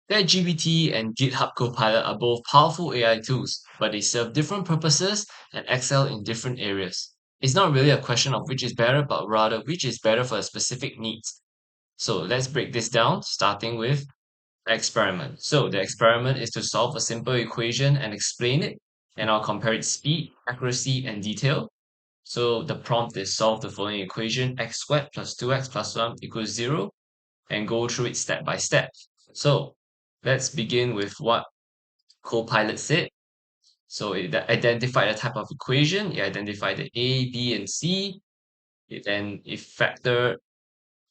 ChatGPT and GitHub Copilot are both powerful AI tools, but they serve different purposes and excel in different areas. It's not really a question of which is better, but rather which is better for a specific needs. So let's break this down, starting with the experiment. So the experiment is to solve a simple equation and explain it, and I'll compare its speed, accuracy, and detail. So the prompt is solve the following equation: x squared plus 2x plus 1 equals 0, and go through it step by step. So let's begin with what Copilot said. So it identified the type of equation, it identified the A, B, and C. It factored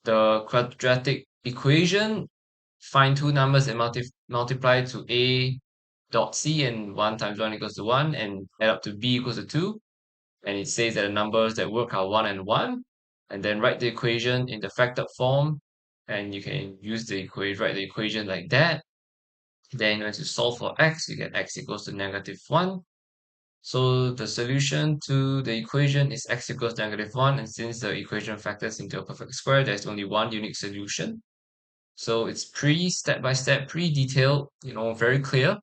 the quadratic equation, find two numbers and multiply to A dot C, and 1 times 1 equals to 1, and add up to B equals to 2. And it says that the numbers that work are 1 and 1. And then write the equation in the factored form, and you can use the equation, write the equation like that. Then when you solve for x, you get x equals to -1. So the solution to the equation is x equals -1, and since the equation factors into a perfect square, there's only one unique solution. So it's pretty step by step, pretty detailed, very clear.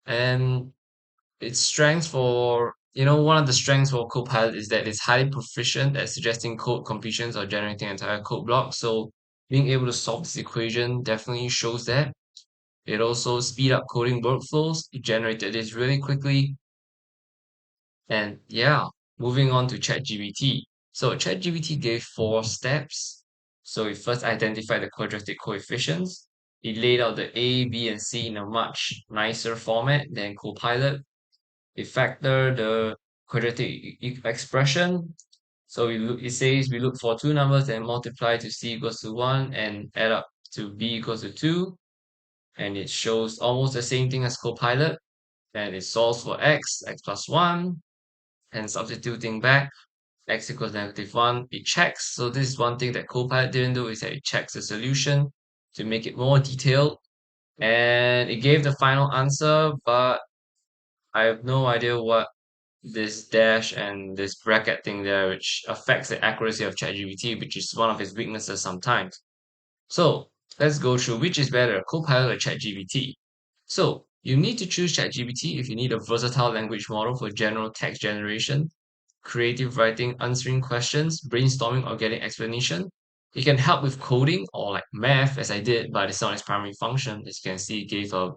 And its strengths for, one of the strengths for Copilot is that it's highly proficient at suggesting code completions or generating entire code blocks. So being able to solve this equation definitely shows that. It also speed up coding workflows. It generated this really quickly. And yeah, moving on to ChatGPT. So ChatGPT gave 4 steps. So it first identified the quadratic coefficients. It laid out the A, B, and C in a much nicer format than Copilot. It factored the quadratic expression. So it says we look for two numbers and multiply to C equals to 1 and add up to B equals to 2. And it shows almost the same thing as Copilot. And it solves for x plus 1, and substituting back x equals -1, it checks. So this is one thing that Copilot didn't do, is that it checks the solution to make it more detailed. And it gave the final answer, but I have no idea what this dash and this bracket thing there, which affects the accuracy of ChatGPT, which is one of its weaknesses sometimes. So let's go through which is better, Copilot or ChatGPT. So you need to choose ChatGPT if you need a versatile language model for general text generation, creative writing, answering questions, brainstorming, or getting explanation. It can help with coding or like math, as I did, but it's not its primary function. As you can see, it gave a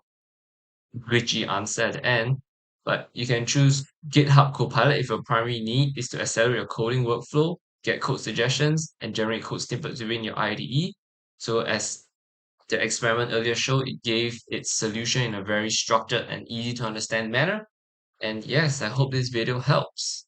glitchy answer at the end. But you can choose GitHub Copilot if your primary need is to accelerate your coding workflow, get code suggestions, and generate code snippets within your IDE. So as the experiment earlier showed, it gave its solution in a very structured and easy to understand manner. And yes, I hope this video helps.